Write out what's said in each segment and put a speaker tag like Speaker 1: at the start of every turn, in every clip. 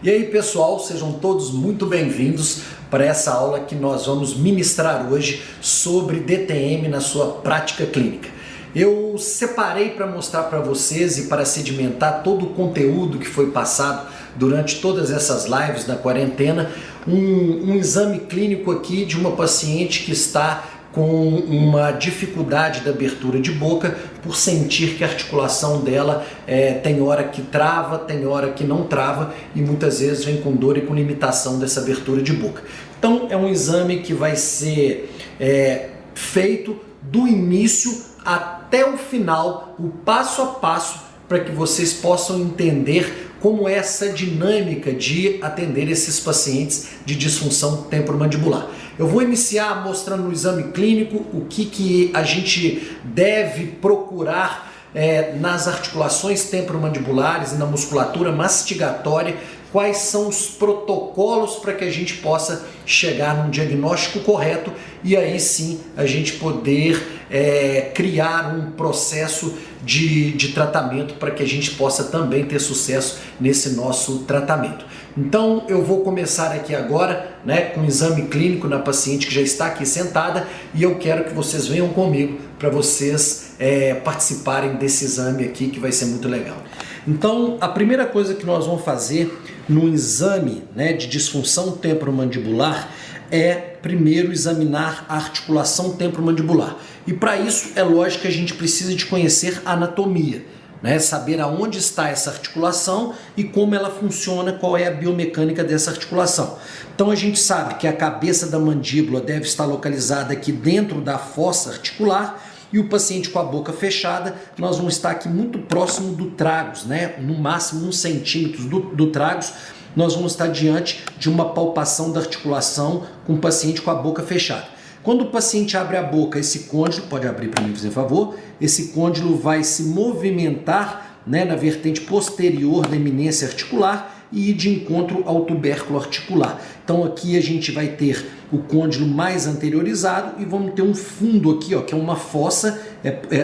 Speaker 1: E aí pessoal, sejam todos muito bem-vindos para essa aula que nós vamos ministrar hoje sobre DTM na sua prática clínica. Eu separei para mostrar para vocês e para sedimentar todo o conteúdo que foi passado durante todas essas lives da quarentena, um exame clínico aqui de uma paciente que está com uma dificuldade da abertura de boca por sentir que a articulação dela tem hora que trava, tem hora que não trava e muitas vezes vem com dor e com limitação dessa abertura de boca. Então é um exame que vai ser feito do início até o final, o passo a passo, para que vocês possam entender como é essa dinâmica de atender esses pacientes de disfunção temporomandibular. Eu vou iniciar mostrando no exame clínico o que a gente deve procurar nas articulações temporomandibulares e na musculatura mastigatória, quais são os protocolos para que a gente possa chegar num diagnóstico correto e aí sim a gente poder criar um processo de tratamento para que a gente possa também ter sucesso nesse nosso tratamento. Então eu vou começar aqui agora com um exame clínico na paciente que já está aqui sentada e eu quero que vocês venham comigo para vocês participarem desse exame aqui que vai ser muito legal. Então a primeira coisa que nós vamos fazer no exame de disfunção temporomandibular é primeiro examinar a articulação temporomandibular. E para isso é lógico que a gente precisa de conhecer a anatomia, saber aonde está essa articulação e como ela funciona, qual é a biomecânica dessa articulação. Então a gente sabe que a cabeça da mandíbula deve estar localizada aqui dentro da fossa articular e o paciente com a boca fechada, nós vamos estar aqui muito próximo do tragus, no máximo 1 centímetro do tragus, nós vamos estar diante de uma palpação da articulação com o paciente com a boca fechada. Quando o paciente abre a boca, esse côndilo, pode abrir para mim, por favor, esse côndilo vai se movimentar na vertente posterior da eminência articular e ir de encontro ao tubérculo articular. Então aqui a gente vai ter o côndilo mais anteriorizado e vamos ter um fundo aqui, que é uma fossa,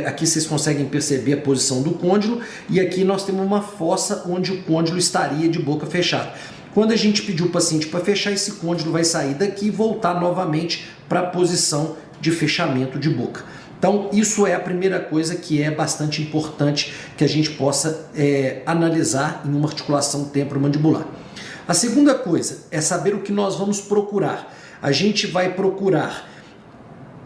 Speaker 1: aqui vocês conseguem perceber a posição do côndilo e aqui nós temos uma fossa onde o côndilo estaria de boca fechada. Quando a gente pedir o paciente para fechar, esse côndilo vai sair daqui e voltar novamente para a posição de fechamento de boca. Então isso é a primeira coisa que é bastante importante que a gente possa analisar em uma articulação temporomandibular. A segunda coisa é saber o que nós vamos procurar. A gente vai procurar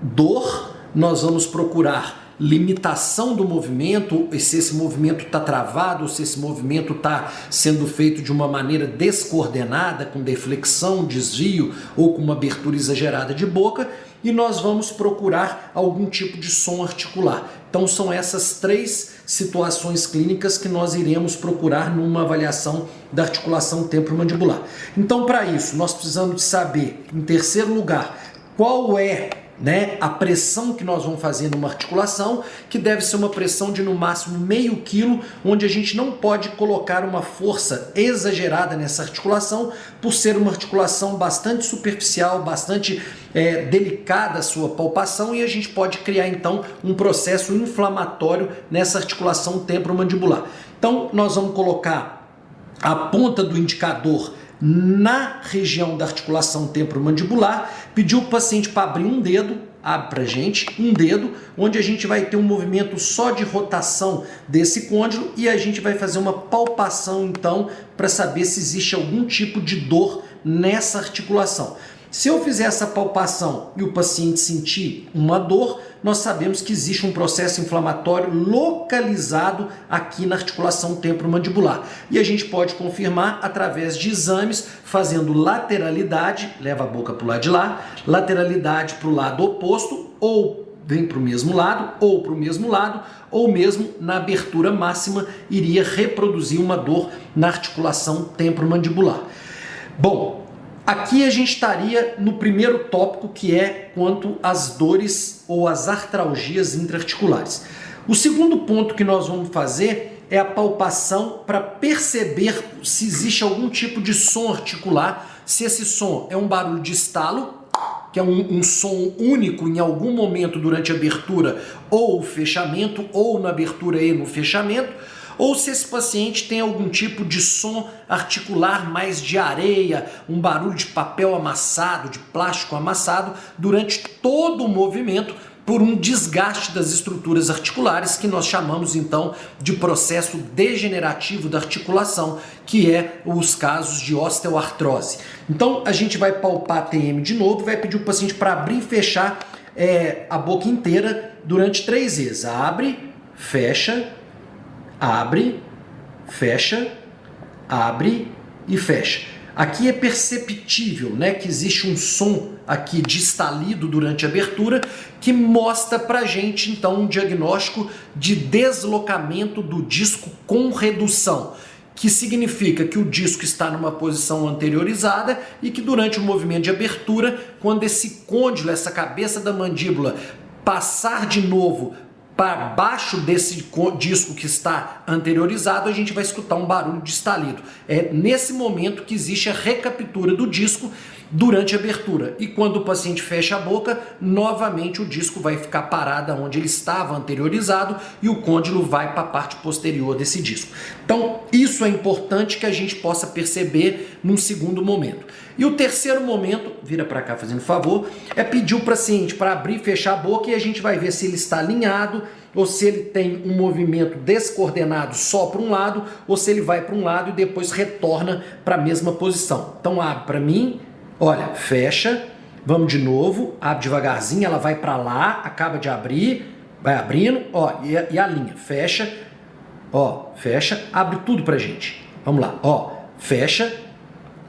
Speaker 1: dor, nós vamos procurar limitação do movimento, se esse movimento está travado, se esse movimento está sendo feito de uma maneira descoordenada, com deflexão, desvio ou com uma abertura exagerada de boca, e nós vamos procurar algum tipo de som articular. Então são essas 3 situações clínicas que nós iremos procurar numa avaliação da articulação temporomandibular. Então para isso nós precisamos de saber, em terceiro lugar, qual é a pressão que nós vamos fazer numa articulação, que deve ser uma pressão de no máximo meio quilo, onde a gente não pode colocar uma força exagerada nessa articulação, por ser uma articulação bastante superficial, bastante delicada a sua palpação, e a gente pode criar então um processo inflamatório nessa articulação temporomandibular. Então nós vamos colocar a ponta do indicador na região da articulação temporomandibular, pedir o paciente para abrir um dedo, abre para a gente um dedo, onde a gente vai ter um movimento só de rotação desse côndilo e a gente vai fazer uma palpação então para saber se existe algum tipo de dor nessa articulação. Se eu fizer essa palpação e o paciente sentir uma dor, nós sabemos que existe um processo inflamatório localizado aqui na articulação temporomandibular. E a gente pode confirmar através de exames, fazendo lateralidade, leva a boca para o lado de lá, lateralidade para o lado oposto, ou vem para o mesmo lado, ou para o mesmo lado, ou mesmo na abertura máxima, iria reproduzir uma dor na articulação temporomandibular. Bom, aqui a gente estaria no primeiro tópico, que é quanto às dores ou às artralgias intraarticulares. O segundo ponto que nós vamos fazer é a palpação para perceber se existe algum tipo de som articular, se esse som é um barulho de estalo, que é um som único em algum momento durante a abertura ou o fechamento, ou na abertura e no fechamento, ou se esse paciente tem algum tipo de som articular mais de areia, um barulho de papel amassado, de plástico amassado durante todo o movimento, por um desgaste das estruturas articulares, que nós chamamos então de processo degenerativo da articulação, que é os casos de osteoartrose. Então a gente vai palpar a TM de novo, vai pedir o paciente para abrir e fechar a boca inteira durante 3 vezes. Abre, fecha, abre, fecha, abre e fecha. Aqui é perceptível, né, que existe um som aqui de estalido durante a abertura que mostra pra gente então um diagnóstico de deslocamento do disco com redução, que significa que o disco está numa posição anteriorizada e que durante o movimento de abertura, quando esse côndilo, essa cabeça da mandíbula passar de novo para baixo desse disco que está anteriorizado, a gente vai escutar um barulho de estalido. É nesse momento que existe a recaptura do disco durante a abertura. E quando o paciente fecha a boca, novamente o disco vai ficar parado onde ele estava anteriorizado e o côndilo vai para a parte posterior desse disco. Então, isso é importante que a gente possa perceber num segundo momento. E o terceiro momento, vira para cá fazendo favor, é pedir o paciente para abrir e fechar a boca e a gente vai ver se ele está alinhado ou se ele tem um movimento descoordenado só para um lado ou se ele vai para um lado e depois retorna para a mesma posição. Então abre para mim, olha, fecha, vamos de novo, abre devagarzinho, ela vai para lá, acaba de abrir, vai abrindo, ó, e a linha, fecha, ó, fecha, abre tudo pra gente. Vamos lá, ó, fecha,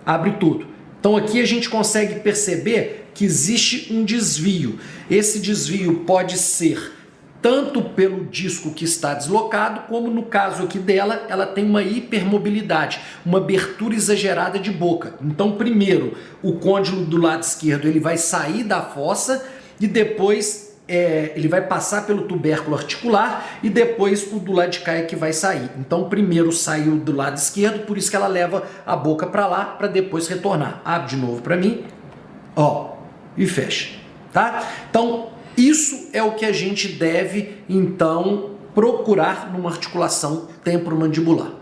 Speaker 1: abre tudo. Então aqui a gente consegue perceber que existe um desvio. Esse desvio pode ser tanto pelo disco que está deslocado, como no caso aqui dela, ela tem uma hipermobilidade, uma abertura exagerada de boca. Então primeiro, o côndilo do lado esquerdo ele vai sair da fossa e depois ele vai passar pelo tubérculo articular e depois o do lado de cá é que vai sair. Então primeiro saiu do lado esquerdo, por isso que ela leva a boca para lá para depois retornar. Abre de novo para mim, ó, e fecha, tá? Então isso é o que a gente deve então procurar numa articulação temporomandibular.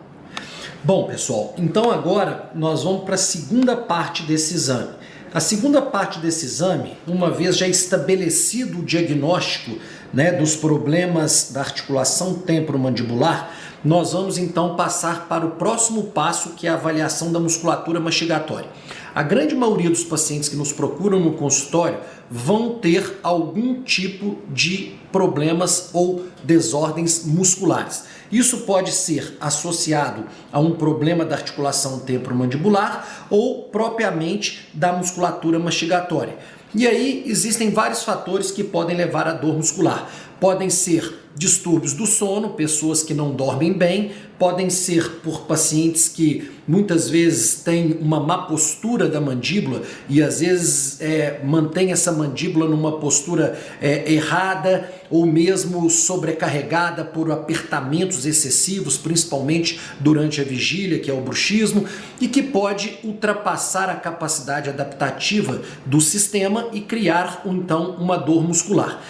Speaker 1: Bom, pessoal, então agora nós vamos para a segunda parte desse exame. A segunda parte desse exame, uma vez já estabelecido o diagnóstico, né, dos problemas da articulação temporomandibular, nós vamos então passar para o próximo passo, que é a avaliação da musculatura mastigatória. A grande maioria dos pacientes que nos procuram no consultório vão ter algum tipo de problemas ou desordens musculares. Isso pode ser associado a um problema da articulação temporomandibular ou propriamente da musculatura mastigatória. E aí existem vários fatores que podem levar à dor muscular. Podem ser distúrbios do sono, pessoas que não dormem bem, podem ser por pacientes que muitas vezes têm uma má postura da mandíbula e às vezes mantém essa mandíbula numa postura errada ou mesmo sobrecarregada por apertamentos excessivos, principalmente durante a vigília, que é o bruxismo, e que pode ultrapassar a capacidade adaptativa do sistema e criar então uma dor muscular.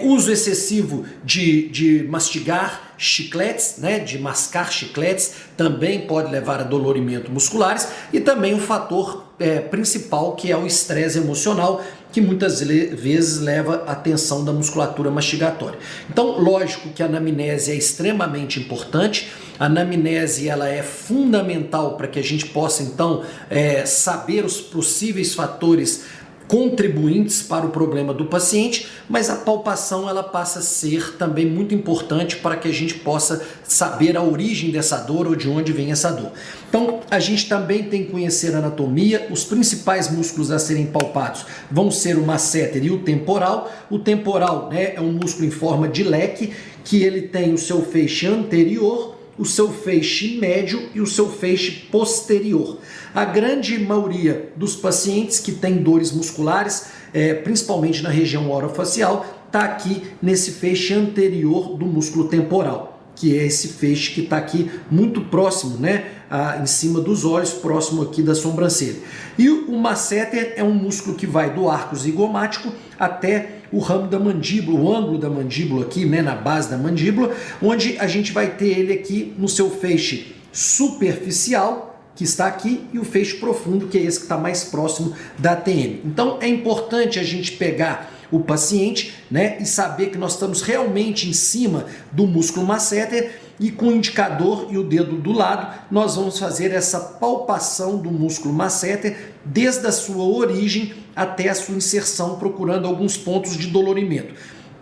Speaker 1: Uso excessivo de mastigar chicletes, né, de mascar chicletes, também pode levar a dolorimentos musculares, e também o fator principal, que é o estresse emocional, que muitas vezes leva à tensão da musculatura mastigatória. Então, lógico que a anamnese é extremamente importante. A anamnese ela é fundamental para que a gente possa então saber os possíveis fatores contribuintes para o problema do paciente, mas a palpação ela passa a ser também muito importante para que a gente possa saber a origem dessa dor ou de onde vem essa dor. Então a gente também tem que conhecer a anatomia. Os principais músculos a serem palpados vão ser o masseter e o temporal. O temporal, né, é um músculo em forma de leque que ele tem o seu feixe anterior, o seu feixe médio e o seu feixe posterior. A grande maioria dos pacientes que têm dores musculares, principalmente na região orofacial, está aqui nesse feixe anterior do músculo temporal, que é esse feixe que está aqui muito próximo, né, em cima dos olhos, próximo aqui da sobrancelha. E o masseter é um músculo que vai do arco zigomático até o ramo da mandíbula, o ângulo da mandíbula aqui, né, na base da mandíbula, onde a gente vai ter ele aqui no seu feixe superficial, que está aqui, e o feixe profundo, que é esse que está mais próximo da TM. Então é importante a gente pegar o paciente, né, e saber que nós estamos realmente em cima do músculo masseter, e com o indicador e o dedo do lado nós vamos fazer essa palpação do músculo masseter desde a sua origem até a sua inserção, procurando alguns pontos de dolorimento.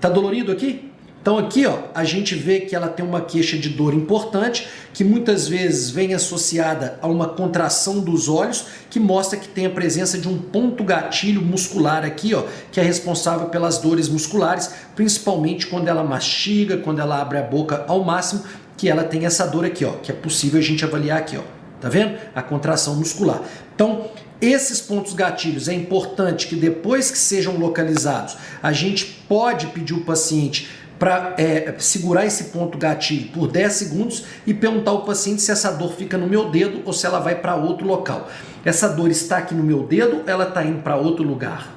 Speaker 1: Tá dolorido aqui? Então aqui, ó, a gente vê que ela tem uma queixa de dor importante, que muitas vezes vem associada a uma contração dos olhos, que mostra que tem a presença de um ponto gatilho muscular aqui, ó, que é responsável pelas dores musculares, principalmente quando ela mastiga, quando ela abre a boca ao máximo, que ela tem essa dor aqui, ó, que é possível a gente avaliar aqui, ó. Tá vendo? A contração muscular. Então, esses pontos gatilhos é importante que depois que sejam localizados, a gente pode pedir o paciente para segurar esse ponto gatilho por 10 segundos e perguntar ao paciente se essa dor fica no meu dedo ou se ela vai para outro local. Essa dor está aqui no meu dedo, ela está indo para outro lugar?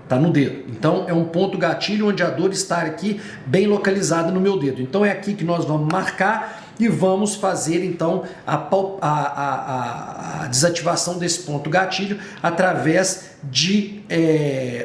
Speaker 1: Está no dedo. Então é um ponto gatilho onde a dor está aqui bem localizada no meu dedo. Então é aqui que nós vamos marcar e vamos fazer então a desativação desse ponto gatilho através de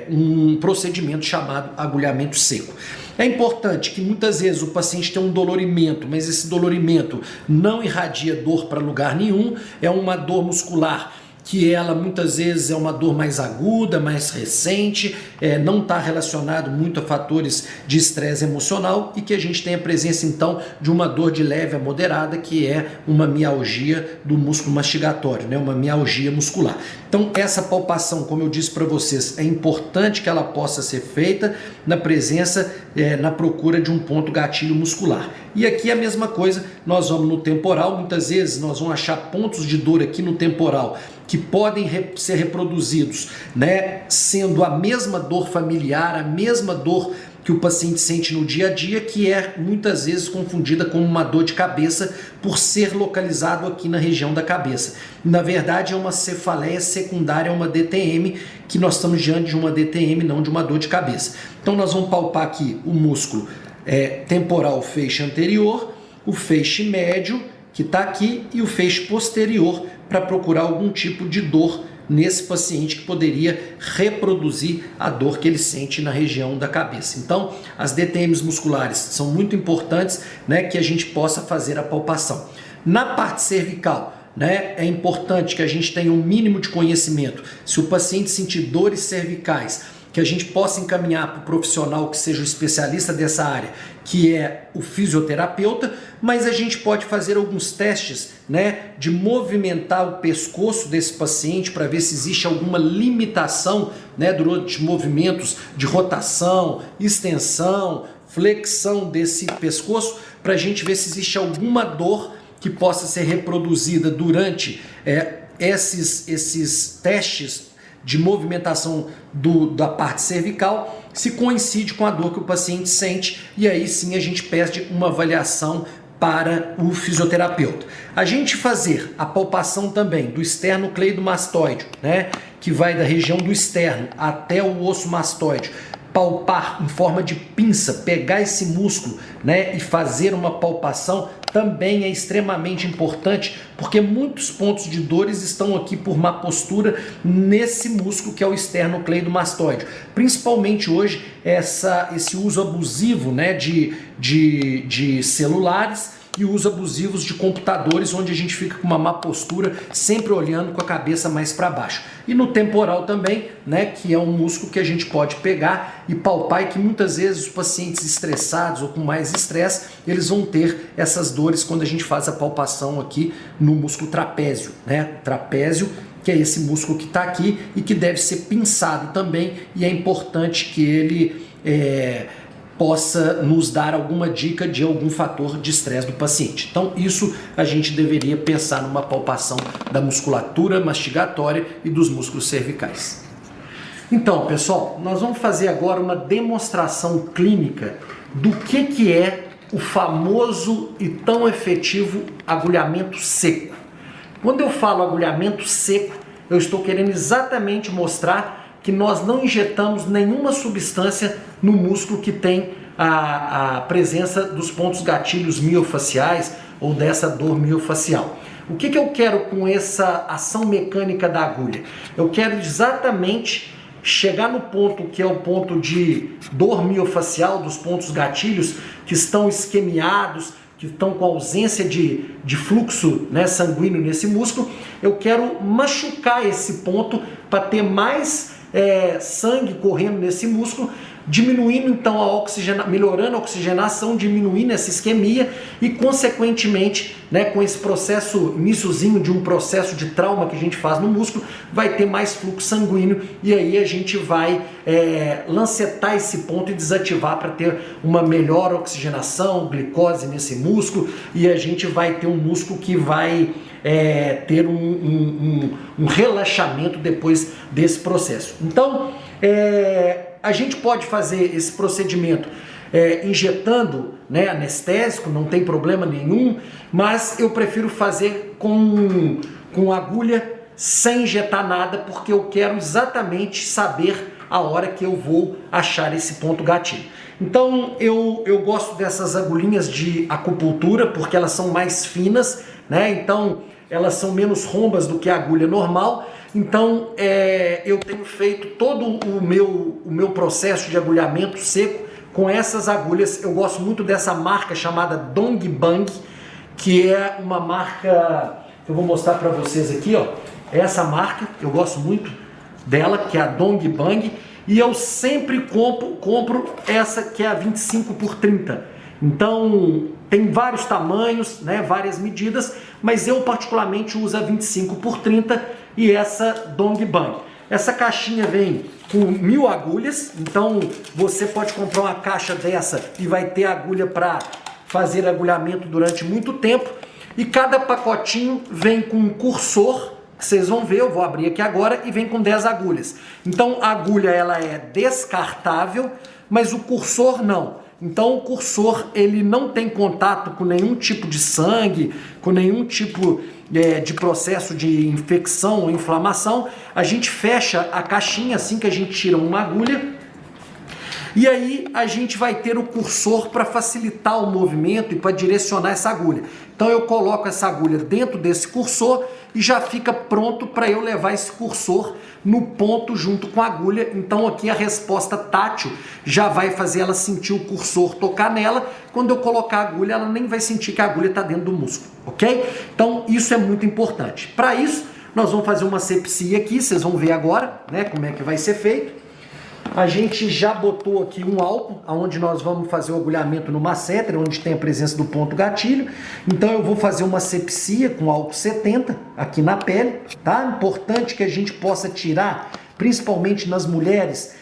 Speaker 1: um procedimento chamado agulhamento seco. É importante que muitas vezes o paciente tem um dolorimento, mas esse dolorimento não irradia dor para lugar nenhum, é uma dor muscular que ela muitas vezes é uma dor mais aguda, mais recente, não está relacionado muito a fatores de estresse emocional e que a gente tem a presença então de uma dor de leve a moderada, que é uma mialgia do músculo mastigatório, né? Uma mialgia muscular. Então essa palpação, como eu disse para vocês, é importante que ela possa ser feita na presença, na procura de um ponto gatilho muscular. E aqui a mesma coisa, nós vamos no temporal, muitas vezes nós vamos achar pontos de dor aqui no temporal que podem ser reproduzidos, né, sendo a mesma dor familiar, a mesma dor que o paciente sente no dia a dia, que é muitas vezes confundida com uma dor de cabeça por ser localizado aqui na região da cabeça. Na verdade é uma cefaleia secundária a uma DTM, que nós estamos diante de uma DTM, não de uma dor de cabeça. Então nós vamos palpar aqui o músculo temporal, feixe anterior, o feixe médio, que está aqui, e o feixe posterior, para procurar algum tipo de dor nesse paciente que poderia reproduzir a dor que ele sente na região da cabeça. Então, as DTMs musculares são muito importantes, né, que a gente possa fazer a palpação. Na parte cervical, né, é importante que a gente tenha um mínimo de conhecimento. Se o paciente sentir dores cervicais, que a gente possa encaminhar para o profissional que seja o especialista dessa área, que é o fisioterapeuta, mas a gente pode fazer alguns testes, né, de movimentar o pescoço desse paciente para ver se existe alguma limitação, né, durante movimentos de rotação, extensão, flexão desse pescoço, para a gente ver se existe alguma dor que possa ser reproduzida durante esses testes de movimentação da parte cervical, se coincide com a dor que o paciente sente, e aí sim a gente pede uma avaliação para o fisioterapeuta. A gente fazer a palpação também do esternocleidomastoide, né, que vai da região do externo até o osso mastoide, palpar em forma de pinça, pegar esse músculo, né, e fazer uma palpação também é extremamente importante, porque muitos pontos de dores estão aqui por má postura nesse músculo que é o esternocleidomastoide. Principalmente hoje esse uso abusivo, né, de celulares e uso abusivos de computadores, onde a gente fica com uma má postura, sempre olhando com a cabeça mais para baixo. E no temporal também, né, que é um músculo que a gente pode pegar e palpar, e que muitas vezes os pacientes estressados ou com mais estresse, eles vão ter essas dores quando a gente faz a palpação aqui no músculo trapézio, né? Trapézio, que é esse músculo que está aqui e que deve ser pinçado também, e é importante que ele possa nos dar alguma dica de algum fator de estresse do paciente. Então isso a gente deveria pensar numa palpação da musculatura mastigatória e dos músculos cervicais. Então, pessoal, nós vamos fazer agora uma demonstração clínica do que é o famoso e tão efetivo agulhamento seco. Quando eu falo agulhamento seco, eu estou querendo exatamente mostrar que nós não injetamos nenhuma substância no músculo que tem a presença dos pontos gatilhos miofaciais ou dessa dor miofacial. O que eu quero com essa ação mecânica da agulha? Eu quero exatamente chegar no ponto que é o ponto de dor miofacial, dos pontos gatilhos que estão isquemiados, que estão com ausência de fluxo, né, sanguíneo nesse músculo. Eu quero machucar esse ponto para ter mais sangue correndo nesse músculo, diminuindo então melhorando a oxigenação, diminuindo essa isquemia e consequentemente, né, com esse processo, iniciozinho de um processo de trauma que a gente faz no músculo, vai ter mais fluxo sanguíneo e aí a gente vai lancetar esse ponto e desativar para ter uma melhor oxigenação, glicose nesse músculo e a gente vai ter um músculo que vai ter um relaxamento depois desse processo. Então, a gente pode fazer esse procedimento injetando, né, anestésico, não tem problema nenhum, mas eu prefiro fazer com agulha sem injetar nada, porque eu quero exatamente saber a hora que eu vou achar esse ponto gatilho. Então eu gosto dessas agulhinhas de acupuntura porque elas são mais finas, né? Então elas são menos rombas do que a agulha normal. Então eu tenho feito todo o meu processo de agulhamento seco com essas agulhas. Eu gosto muito dessa marca chamada Dongbang, que é uma marca que eu vou mostrar para vocês aqui, ó. Essa marca eu gosto muito dela, que é a Dongbang, e eu sempre compro essa que é a 25x30. Então tem vários tamanhos, né, várias medidas, mas eu particularmente uso a 25x30 e essa Dongbang. Essa caixinha vem com 1000 agulhas, então você pode comprar uma caixa dessa e vai ter agulha para fazer agulhamento durante muito tempo. E cada pacotinho vem com um cursor, que vocês vão ver, eu vou abrir aqui agora, e vem com 10 agulhas. Então a agulha ela é descartável, mas o cursor não. Então o cursor ele não tem contato com nenhum tipo de sangue, com nenhum tipo de processo de infecção ou inflamação. A gente fecha a caixinha assim que a gente tira uma agulha e aí a gente vai ter o cursor para facilitar o movimento e para direcionar essa agulha. Então eu coloco essa agulha dentro desse cursor e já fica pronto para eu levar esse cursor no ponto junto com a agulha. Então aqui a resposta tátil já vai fazer ela sentir o cursor tocar nela. Quando eu colocar a agulha, ela nem vai sentir que a agulha está dentro do músculo, ok? Então isso é muito importante. Para isso, nós vamos fazer uma asepsia aqui, vocês vão ver agora, né, como é que vai ser feito. A gente já botou aqui um álcool, onde nós vamos fazer o agulhamento no masseter, onde tem a presença do ponto gatilho. Então eu vou fazer uma asepsia com álcool 70 aqui na pele, tá? Importante que a gente possa tirar, principalmente nas mulheres,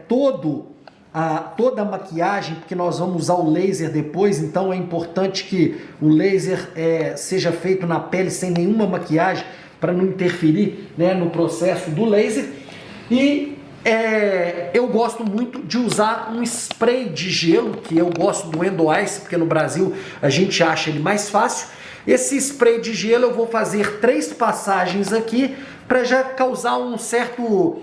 Speaker 1: toda a maquiagem, porque nós vamos usar o laser depois, então é importante que o laser seja feito na pele sem nenhuma maquiagem, para não interferir, né, no processo do laser. E eu gosto muito de usar um spray de gelo, que eu gosto do Endo Ice, porque no Brasil a gente acha ele mais fácil. Esse spray de gelo eu vou fazer 3 passagens aqui, para já causar um certo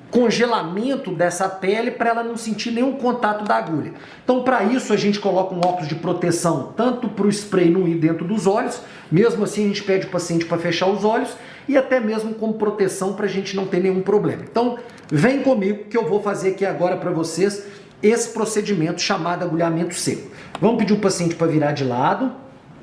Speaker 1: congelamento dessa pele, para ela não sentir nenhum contato da agulha. Então para isso a gente coloca um óculos de proteção, tanto para o spray não ir dentro dos olhos, mesmo assim a gente pede o paciente para fechar os olhos, e até mesmo como proteção para a gente não ter nenhum problema. Então vem comigo que eu vou fazer aqui agora para vocês esse procedimento chamado agulhamento seco. Vamos pedir o paciente para virar de lado,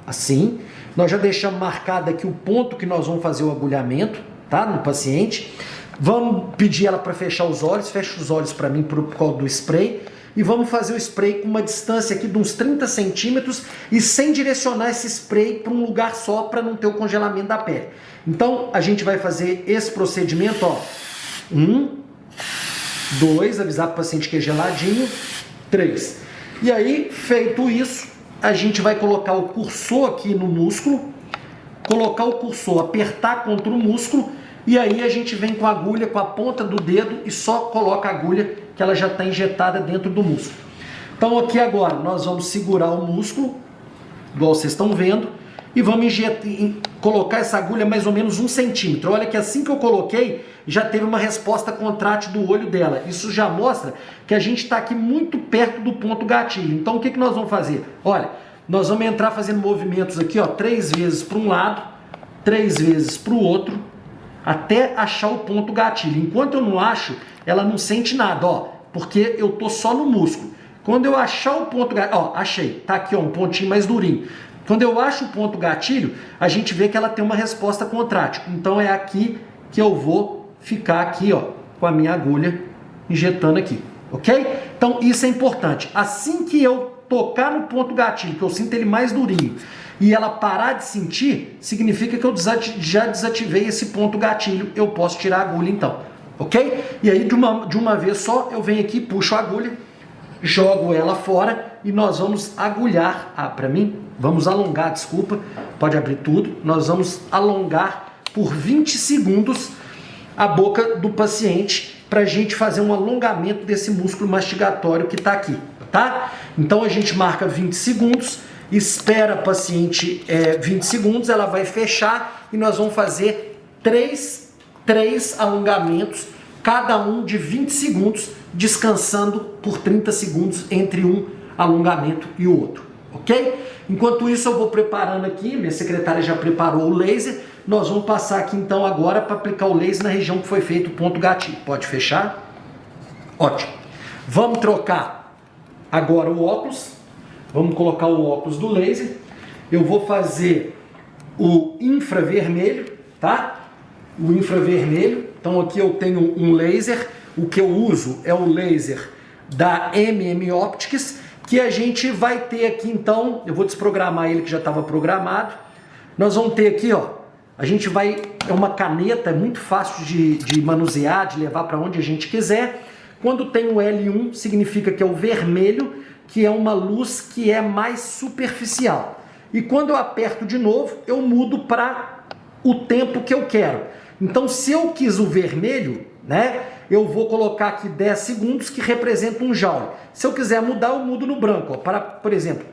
Speaker 1: assim. Nós já deixamos marcado aqui o ponto que nós vamos fazer o agulhamento, tá, no paciente. Vamos pedir ela para fechar os olhos, fecha os olhos para mim por causa do spray. E vamos fazer o spray com uma distância aqui de uns 30 centímetros e sem direcionar esse spray para um lugar só, para não ter o congelamento da pele. Então a gente vai fazer esse procedimento, ó. 1, 2, avisar para o paciente que é geladinho. 3. E aí, feito isso, a gente vai colocar o cursor aqui no músculo, colocar o cursor, apertar contra o músculo, e aí a gente vem com a agulha, com a ponta do dedo e só coloca a agulha que ela já está injetada dentro do músculo. Então aqui agora nós vamos segurar o músculo, igual vocês estão vendo, e vamos colocar essa agulha mais ou menos 1 centímetro. Olha que assim que eu coloquei, já teve uma resposta contrátil do olho dela. Isso já mostra que a gente está aqui muito perto do ponto gatilho. Então o que nós vamos fazer? Olha, nós vamos entrar fazendo movimentos aqui, ó, 3 vezes para um lado, 3 vezes para o outro, até achar o ponto gatilho. Enquanto eu não acho, ela não sente nada, ó, porque eu tô só no músculo. Quando eu achar o ponto gatilho, ó, achei, tá aqui, ó, um pontinho mais durinho. Quando eu acho o ponto gatilho, a gente vê que ela tem uma resposta contrátil. Então é aqui que eu vou ficar aqui, ó, com a minha agulha injetando aqui, ok? Então isso é importante. Assim que eu tocar no ponto gatilho, que eu sinto ele mais durinho, e ela parar de sentir, significa que eu já desativei esse ponto gatilho, eu posso tirar a agulha então, ok? E aí de uma vez só, eu venho aqui, puxo a agulha, jogo ela fora e nós vamos agulhar, vamos alongar, desculpa, pode abrir tudo, nós vamos alongar por 20 segundos a boca do paciente para a gente fazer um alongamento desse músculo mastigatório que está aqui, tá? Então a gente marca 20 segundos, espera a paciente 20 segundos, ela vai fechar e nós vamos fazer três alongamentos, cada um de 20 segundos, descansando por 30 segundos entre um alongamento e o outro, ok? Enquanto isso eu vou preparando aqui, minha secretária já preparou o laser, nós vamos passar aqui então agora para aplicar o laser na região que foi feito o ponto gatilho. Pode fechar? Ótimo. Vamos trocar agora o óculos, vamos colocar o óculos do laser, eu vou fazer o infravermelho, tá? O infravermelho, então aqui eu tenho um laser, o que eu uso é o laser da MM Optics, que a gente vai ter aqui então, eu vou desprogramar ele que já estava programado, nós vamos ter aqui, ó, a gente vai, é uma caneta, é muito fácil de manusear, de levar para onde a gente quiser. Quando tem o L1, significa que é o vermelho, que é uma luz que é mais superficial. E quando eu aperto de novo, eu mudo para o tempo que eu quero. Então, se eu quis o vermelho, né, eu vou colocar aqui 10 segundos, que representa um joule. Se eu quiser mudar, eu mudo no branco, ó, para, por exemplo,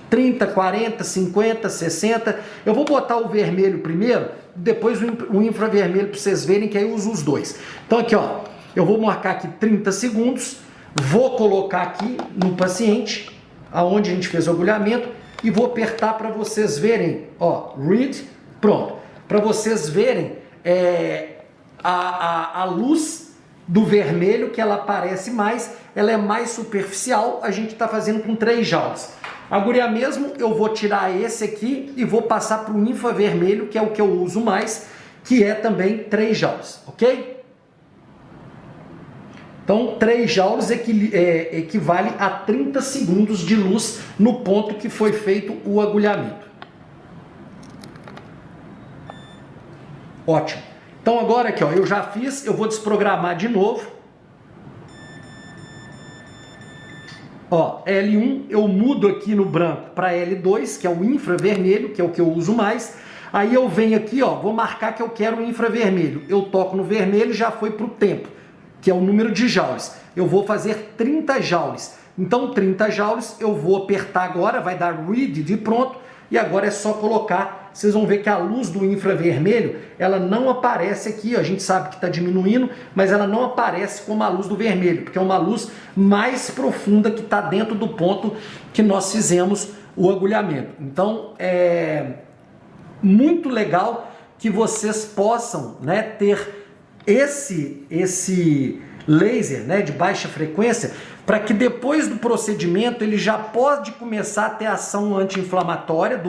Speaker 1: 30, 40, 50, 60. Eu vou botar o vermelho primeiro, depois o infravermelho para vocês verem que aí eu uso os dois. Então aqui, ó, eu vou marcar aqui 30 segundos, vou colocar aqui no paciente, aonde a gente fez o agulhamento, e vou apertar para vocês verem, ó, read, pronto. Para vocês verem a luz do vermelho, que ela aparece mais, ela é mais superficial, a gente está fazendo com 3 joules. Agulhar mesmo, eu vou tirar esse aqui e vou passar para o infravermelho, que é o que eu uso mais, que é também 3 joules, ok? Então, 3 joules equivale a 30 segundos de luz no ponto que foi feito o agulhamento. Ótimo. Então agora aqui, ó, eu já fiz, eu vou desprogramar de novo. Ó, L1 eu mudo aqui no branco para L2, que é o infravermelho, que é o que eu uso mais. Aí eu venho aqui, ó, vou marcar que eu quero o infravermelho. Eu toco no vermelho, já foi para o tempo, que é o número de joules. Eu vou fazer 30 joules. Então 30 joules eu vou apertar agora, vai dar read de pronto. E agora é só colocar, vocês vão ver que a luz do infravermelho, ela não aparece aqui, ó, a gente sabe que está diminuindo, mas ela não aparece como a luz do vermelho, porque é uma luz mais profunda que está dentro do ponto que nós fizemos o agulhamento. Então, é muito legal que vocês possam, né, ter esse laser, né, de baixa frequência, para que depois do procedimento ele já pode começar a ter ação anti-inflamatória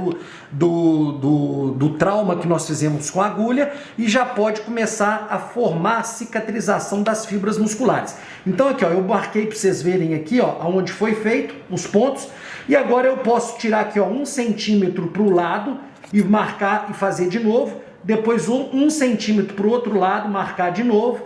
Speaker 1: do trauma que nós fizemos com a agulha e já pode começar a formar a cicatrização das fibras musculares. Então aqui, ó, eu marquei para vocês verem aqui, ó, onde foi feito os pontos, e agora eu posso tirar aqui, ó, 1 centímetro para o lado e marcar e fazer de novo, depois 1 centímetro para o outro lado, marcar de novo,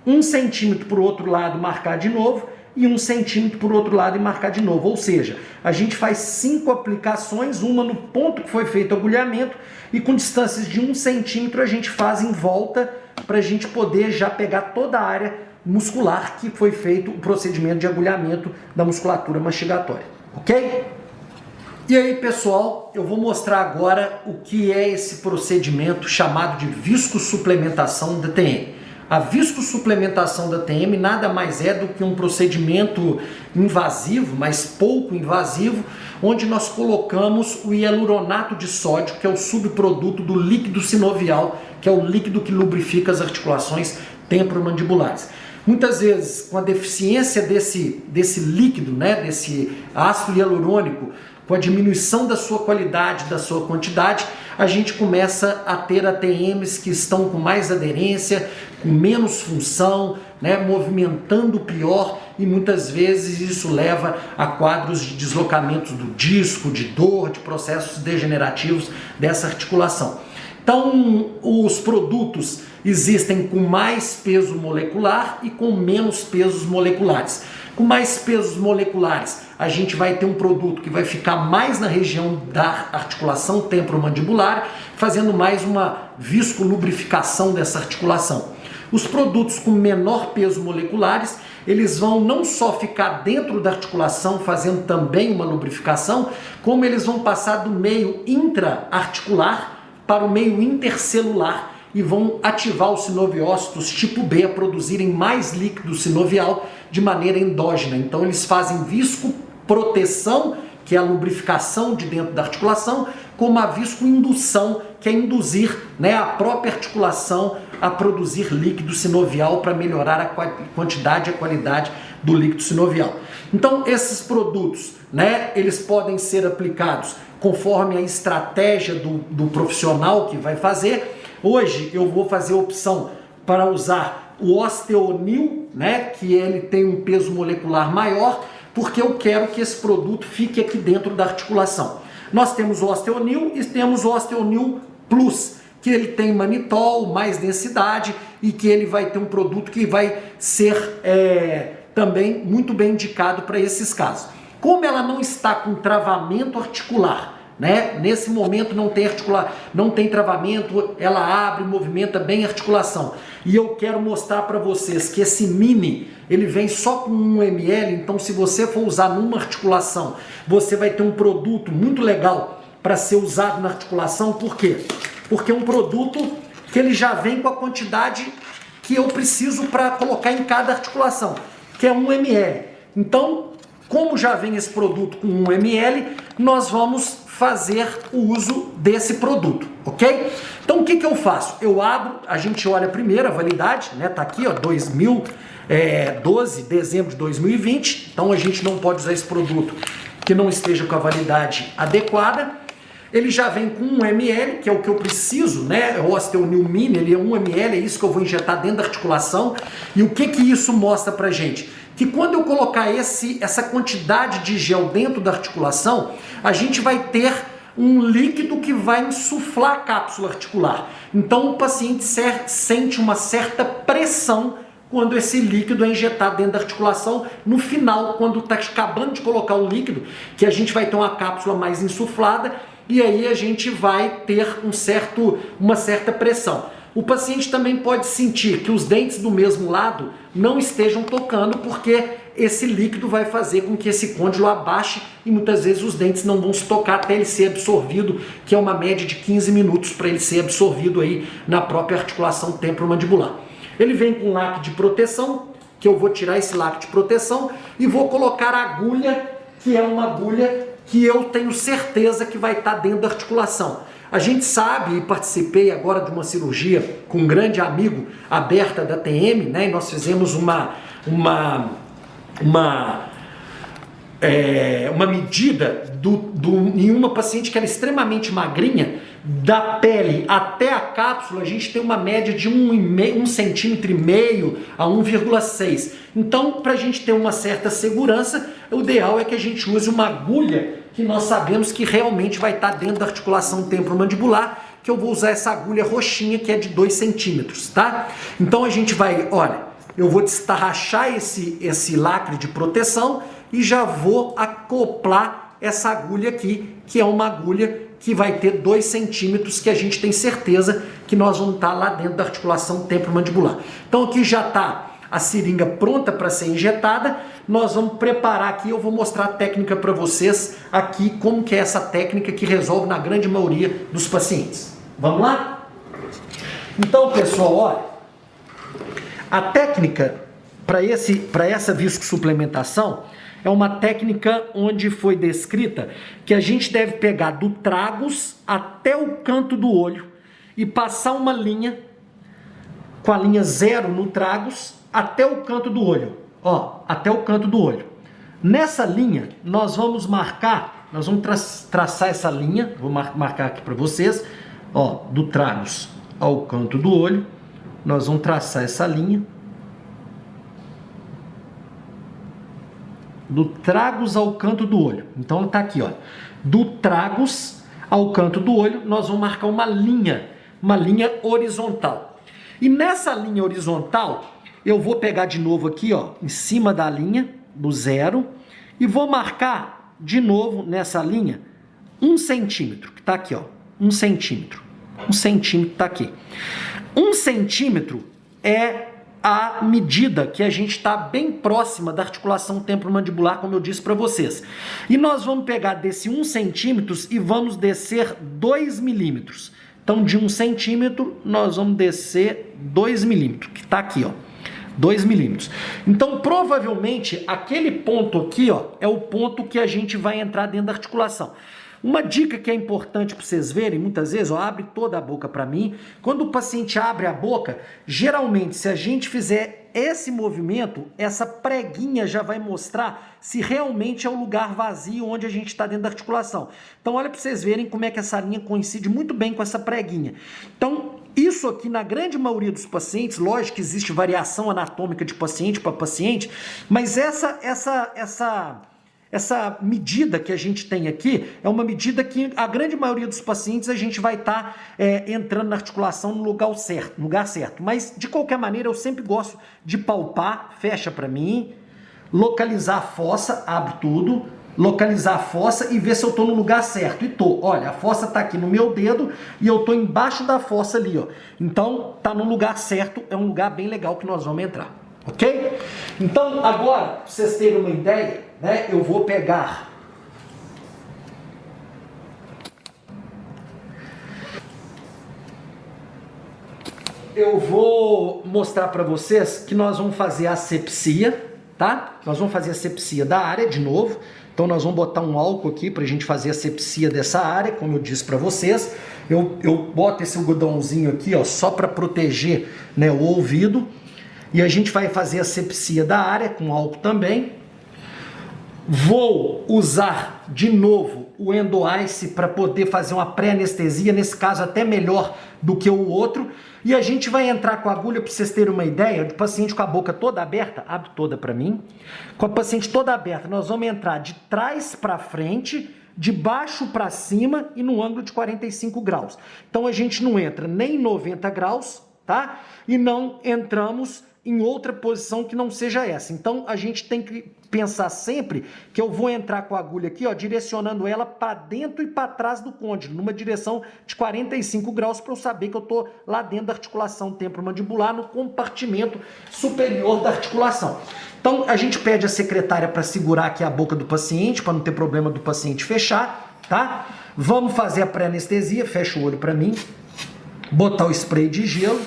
Speaker 1: 1 centímetro para o outro lado, marcar de novo, e 1 centímetro por outro lado e marcar de novo. Ou seja, a gente faz 5 aplicações, uma no ponto que foi feito o agulhamento, e com distâncias de 1 centímetro a gente faz em volta, para a gente poder já pegar toda a área muscular que foi feito o procedimento de agulhamento da musculatura mastigatória. Ok? E aí, pessoal, eu vou mostrar agora o que é esse procedimento chamado de viscosuplementação DTM. A viscosuplementação DTM nada mais é do que um procedimento invasivo, mas pouco invasivo, onde nós colocamos o hialuronato de sódio, que é o subproduto do líquido sinovial, que é o líquido que lubrifica as articulações temporomandibulares. Muitas vezes, com a deficiência desse líquido, desse ácido hialurônico, com a diminuição da sua qualidade, da sua quantidade, a gente começa a ter ATMs que estão com mais aderência, com menos função, movimentando pior, e muitas vezes isso leva a quadros de deslocamentos do disco, de dor, de processos degenerativos dessa articulação. Então, os produtos existem com mais peso molecular e com menos pesos moleculares. Com mais pesos moleculares, a gente vai ter um produto que vai ficar mais na região da articulação temporomandibular, fazendo mais uma viscolubrificação dessa articulação. Os produtos com menor peso moleculares, eles vão não só ficar dentro da articulação, fazendo também uma lubrificação, como eles vão passar do meio intra-articular para o meio intercelular e vão ativar os sinoviócitos tipo B a produzirem mais líquido sinovial de maneira endógena. Então eles fazem viscoproteção, que é a lubrificação de dentro da articulação, como a viscoindução, que é induzir a própria articulação a produzir líquido sinovial para melhorar a quantidade e a qualidade do líquido sinovial. Então esses produtos, eles podem ser aplicados conforme a estratégia do profissional que vai fazer. Hoje eu vou fazer a opção para usar o Osteonil, que ele tem um peso molecular maior, porque eu quero que esse produto fique aqui dentro da articulação. Nós temos o Osteonil e temos o Osteonil Plus, que ele tem manitol, mais densidade, e que ele vai ter um produto que vai ser também muito bem indicado para esses casos. Como ela não está com travamento articular, nesse momento não tem travamento, ela abre, movimenta bem a articulação. E eu quero mostrar para vocês que esse mini, ele vem só com 1 ml, então se você for usar numa articulação, você vai ter um produto muito legal para ser usado na articulação. Por quê? Porque é um produto que ele já vem com a quantidade que eu preciso para colocar em cada articulação, que é 1 ml. Então, como já vem esse produto com 1 ml, nós vamos fazer o uso desse produto, ok? Então o que eu faço? Eu abro, a gente olha primeiro a validade, tá aqui, ó, 12 de dezembro de 2020, então a gente não pode usar esse produto que não esteja com a validade adequada. Ele já vem com 1 ml, que é o que eu preciso, O Osteonil Mini, ele é 1 ml, é isso que eu vou injetar dentro da articulação. E o que isso mostra pra gente? Que quando eu colocar essa quantidade de gel dentro da articulação, a gente vai ter um líquido que vai insuflar a cápsula articular. Então o paciente sente uma certa pressão quando esse líquido é injetado dentro da articulação. No final, quando está acabando de colocar o líquido, que a gente vai ter uma cápsula mais insuflada, e aí a gente vai ter uma certa pressão. O paciente também pode sentir que os dentes do mesmo lado não estejam tocando, porque esse líquido vai fazer com que esse côndilo abaixe e muitas vezes os dentes não vão se tocar até ele ser absorvido, que é uma média de 15 minutos para ele ser absorvido aí na própria articulação temporomandibular. Ele vem com lacre de proteção, que eu vou tirar esse lacre de proteção e vou colocar a agulha, que é uma agulha que eu tenho certeza que vai estar dentro da articulação. A gente sabe, e participei agora de uma cirurgia com um grande amigo aberta da TM, e nós fizemos uma medida em uma paciente que era extremamente magrinha, da pele até a cápsula, a gente tem uma média de 1,5 centímetro a 1,6. Então, para a gente ter uma certa segurança, o ideal é que a gente use uma agulha que nós sabemos que realmente vai estar dentro da articulação temporomandibular, que eu vou usar essa agulha roxinha, que é de 2 centímetros, tá? Então a gente vai, olha, eu vou destarrachar esse lacre de proteção e já vou acoplar essa agulha aqui, que é uma agulha que vai ter 2 centímetros, que a gente tem certeza que nós vamos estar lá dentro da articulação temporomandibular. Então aqui já está a seringa pronta para ser injetada, nós vamos preparar aqui, eu vou mostrar a técnica para vocês aqui, como que é essa técnica que resolve na grande maioria dos pacientes. Vamos lá? Então, pessoal, olha, a técnica para essa viscosuplementação é uma técnica onde foi descrita que a gente deve pegar do tragus até o canto do olho e passar uma linha com a linha 0 no tragus até o canto do olho, ó, até o canto do olho. Nessa linha nós vamos marcar, nós vamos traçar essa linha, vou marcar aqui para vocês, ó, do tragus ao canto do olho, nós vamos traçar essa linha. Do tragus ao canto do olho. Então tá aqui, ó. Do tragus ao canto do olho, nós vamos marcar uma linha horizontal. E nessa linha horizontal, eu vou pegar de novo aqui, ó, em cima da linha do 0 e vou marcar de novo nessa linha 1 centímetro, que tá aqui, ó, 1 centímetro. 1 centímetro tá aqui. 1 centímetro é a medida que a gente está bem próxima da articulação temporomandibular, como eu disse para vocês. E nós vamos pegar desse 1 centímetro e vamos descer 2 milímetros. Então, de 1 centímetro, nós vamos descer 2 milímetros, que está aqui, ó, 2 milímetros. Então, provavelmente, aquele ponto aqui, ó, é o ponto que a gente vai entrar dentro da articulação. Uma dica que é importante para vocês verem, muitas vezes, ó, abre toda a boca para mim. Quando o paciente abre a boca, geralmente, se a gente fizer esse movimento, essa preguinha já vai mostrar se realmente é o lugar vazio onde a gente está dentro da articulação. Então, olha para vocês verem como é que essa linha coincide muito bem com essa preguinha. Então, isso aqui, na grande maioria dos pacientes, lógico que existe variação anatômica de paciente para paciente, mas essa medida que a gente tem aqui é uma medida que a grande maioria dos pacientes a gente vai estar entrando na articulação no lugar certo. Mas, de qualquer maneira, eu sempre gosto de palpar, fecha para mim, localizar a fossa, abre tudo, localizar a fossa e ver se eu estou no lugar certo. E tô, olha, a fossa está aqui no meu dedo e eu estou embaixo da fossa ali, ó. Então, tá no lugar certo, é um lugar bem legal que nós vamos entrar. Ok? Então, agora, para vocês terem uma ideia, né, eu vou pegar eu vou mostrar para vocês que nós vamos fazer a asepsia, tá? Nós vamos fazer a asepsia da área de novo. Então, nós vamos botar um álcool aqui para a gente fazer a asepsia dessa área, como eu disse para vocês. Eu boto esse algodãozinho aqui, ó, só para proteger, né, o ouvido. E a gente vai fazer a asepsia da área com álcool também. Vou usar de novo o Endo-Ice para poder fazer uma pré-anestesia, nesse caso até melhor do que o outro. E a gente vai entrar com a agulha, para vocês terem uma ideia, do paciente com a boca toda aberta, abre toda para mim. Com a paciente toda aberta, nós vamos entrar de trás para frente, de baixo para cima e no ângulo de 45 graus. Então a gente não entra nem em 90 graus, tá? E não entramos em outra posição que não seja essa. Então a gente tem que pensar sempre que eu vou entrar com a agulha aqui, ó, direcionando ela para dentro e para trás do côndilo, numa direção de 45 graus, para eu saber que eu estou lá dentro da articulação temporomandibular, no compartimento superior da articulação. Então a gente pede a secretária para segurar aqui a boca do paciente, para não ter problema do paciente fechar, tá? Vamos fazer a pré-anestesia, fecha o olho para mim, botar o spray de gelo.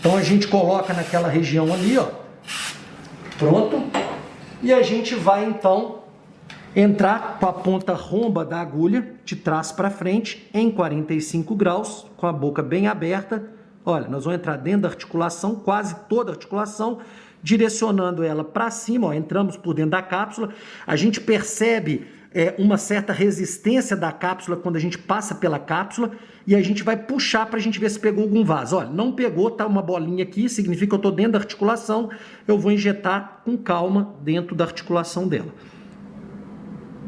Speaker 1: Então a gente coloca naquela região ali, ó, pronto, e a gente vai então entrar com a ponta romba da agulha de trás para frente em 45 graus, com a boca bem aberta. Olha, nós vamos entrar dentro da articulação, quase toda a articulação, direcionando ela para cima, ó, entramos por dentro da cápsula, a gente percebe uma certa resistência da cápsula quando a gente passa pela cápsula e a gente vai puxar para a gente ver se pegou algum vaso. Olha, não pegou, tá uma bolinha aqui, significa que eu estou dentro da articulação, eu vou injetar com calma dentro da articulação dela.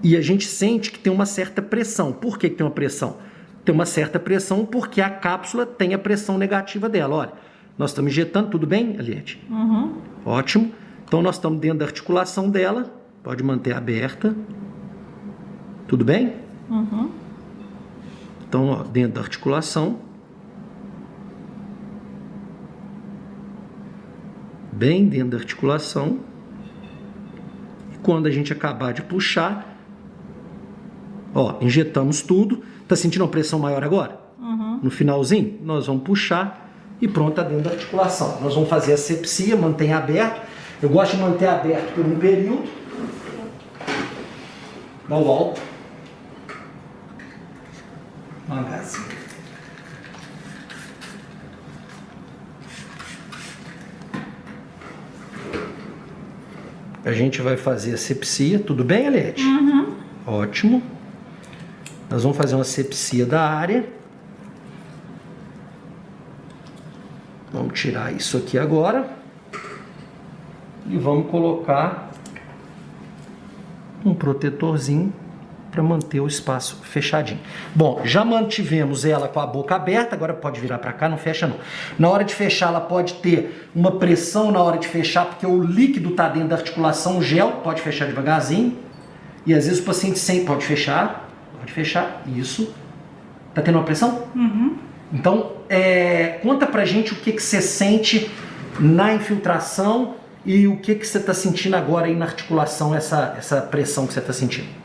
Speaker 1: E a gente sente que tem uma certa pressão. Por que tem uma pressão? Tem uma certa pressão porque a cápsula tem a pressão negativa dela. Olha, nós estamos injetando, tudo bem, Aliette?
Speaker 2: Uhum.
Speaker 1: Ótimo. Então nós estamos dentro da articulação dela, pode manter aberta. Tudo bem?
Speaker 2: Uhum.
Speaker 1: Então, ó, dentro da articulação. bem dentro da articulação. E quando a gente acabar de puxar, ó, injetamos tudo. Tá sentindo uma pressão maior agora?
Speaker 2: Uhum.
Speaker 1: No finalzinho, nós vamos puxar e pronto, tá dentro da articulação. Nós vamos fazer a asepsia, mantém aberto. Eu gosto de manter aberto por um período. Dá o alto. Devagarzinho. A gente vai fazer a asepsia. Tudo bem, Eliette?
Speaker 2: Uhum.
Speaker 1: Ótimo. Nós vamos fazer uma asepsia da área. Vamos tirar isso aqui agora. E vamos colocar um protetorzinho para manter o espaço fechadinho. Bom, já mantivemos ela com a boca aberta, agora pode virar para cá, não fecha não. Na hora de fechar, ela pode ter uma pressão na hora de fechar, porque o líquido está dentro da articulação, o gel, pode fechar devagarzinho. E às vezes o paciente sempre pode fechar, isso. Tá tendo uma pressão?
Speaker 2: Uhum.
Speaker 1: Então, conta pra gente o que você sente na infiltração e o que você está sentindo agora aí na articulação, essa pressão que você está sentindo.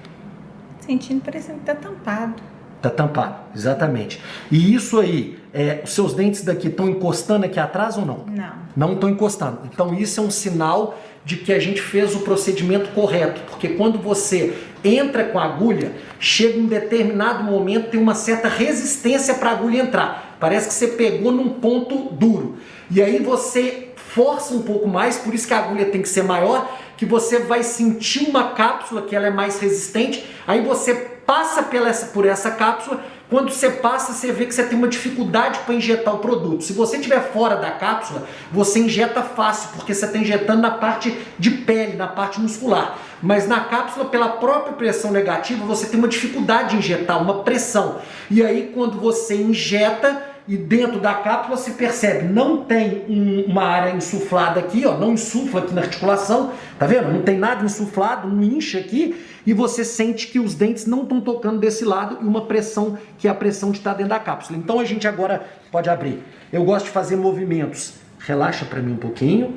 Speaker 2: Sentindo, parecendo que tá tampado.
Speaker 1: Tá tampado, exatamente. E isso aí, os seus dentes daqui estão encostando aqui atrás ou não?
Speaker 2: Não.
Speaker 1: Não estão encostando. Então isso é um sinal de que a gente fez o procedimento correto. Porque quando você entra com a agulha, chega um determinado momento, tem uma certa resistência para a agulha entrar. Parece que você pegou num ponto duro. E aí você força um pouco mais, por isso que a agulha tem que ser maior, que você vai sentir uma cápsula que ela é mais resistente, aí você passa por essa cápsula, quando você passa, você vê que você tem uma dificuldade para injetar o produto. Se você estiver fora da cápsula, você injeta fácil, porque você está injetando na parte de pele, na parte muscular. Mas na cápsula, pela própria pressão negativa, você tem uma dificuldade de injetar, uma pressão. E aí, quando você injeta, e dentro da cápsula se percebe, não tem uma área insuflada aqui, ó, não insufla aqui na articulação, tá vendo? Não tem nada insuflado, não incha aqui, e você sente que os dentes não estão tocando desse lado e uma pressão que é a pressão de estar dentro da cápsula. Então a gente agora pode abrir. Eu gosto de fazer movimentos, relaxa para mim um pouquinho,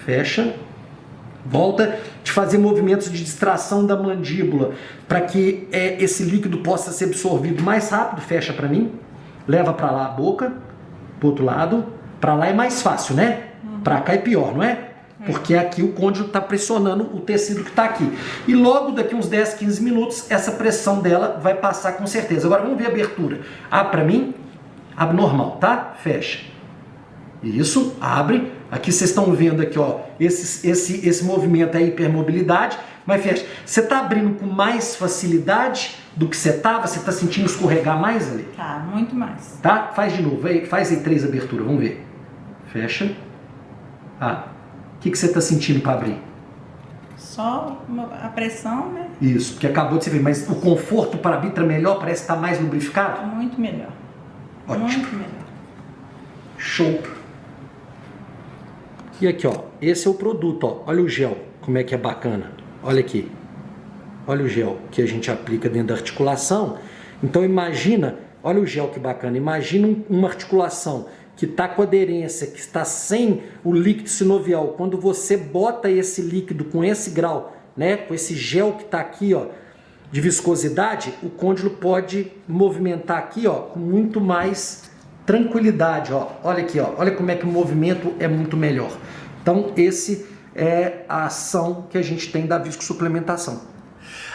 Speaker 1: fecha, volta, de fazer movimentos de distração da mandíbula para que esse líquido possa ser absorvido mais rápido, fecha para mim. Leva para lá a boca, pro outro lado. Para lá é mais fácil, né? Para cá é pior, não é? Porque aqui o côndilo está pressionando o tecido que está aqui. E logo daqui uns 10, 15 minutos, essa pressão dela vai passar com certeza. Agora vamos ver a abertura. Abre para mim. Abre normal, tá? Fecha. Isso, abre. Aqui vocês estão vendo aqui, ó, esse movimento é hipermobilidade. Mas fecha. Você está abrindo com mais facilidade do que você estava? Você está sentindo escorregar mais ali?
Speaker 2: Tá, muito mais.
Speaker 1: Tá? Faz de novo. Faz aí 3 aberturas. Vamos ver. Fecha. O que você está sentindo para abrir?
Speaker 2: Só a pressão, né?
Speaker 1: Isso, porque acabou de se ver. Mas o conforto para abrir está melhor? Parece que está mais lubrificado?
Speaker 2: Muito melhor.
Speaker 1: Ótimo.
Speaker 2: Muito melhor.
Speaker 1: Show. E aqui, ó. Esse é o produto, ó. Olha o gel. Como é que é bacana. Olha aqui. Olha o gel que a gente aplica dentro da articulação. Então imagina, olha o gel que bacana. Imagina uma articulação que está com aderência, que está sem o líquido sinovial. Quando você bota esse líquido com esse grau, né, com esse gel que está aqui, ó, de viscosidade, o côndilo pode movimentar aqui, ó, com muito mais tranquilidade, ó. Olha aqui, ó. Olha como é que o movimento é muito melhor. Então esse é a ação que a gente tem da viscosuplementação.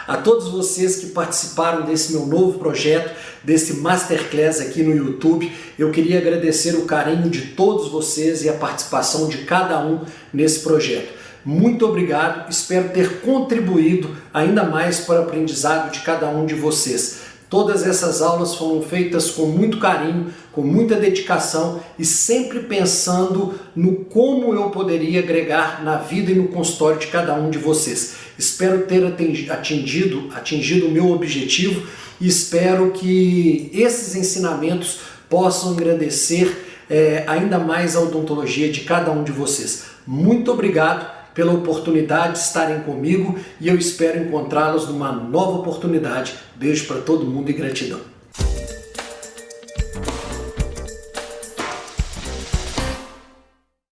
Speaker 1: A todos vocês que participaram desse meu novo projeto, desse Masterclass aqui no YouTube, eu queria agradecer o carinho de todos vocês e a participação de cada um nesse projeto. Muito obrigado, espero ter contribuído ainda mais para o aprendizado de cada um de vocês. Todas essas aulas foram feitas com muito carinho, com muita dedicação e sempre pensando no como eu poderia agregar na vida e no consultório de cada um de vocês. Espero ter atingido o meu objetivo e espero que esses ensinamentos possam engrandecer ainda mais a odontologia de cada um de vocês. Muito obrigado pela oportunidade de estarem comigo e eu espero encontrá-los numa nova oportunidade. Beijo para todo mundo e gratidão.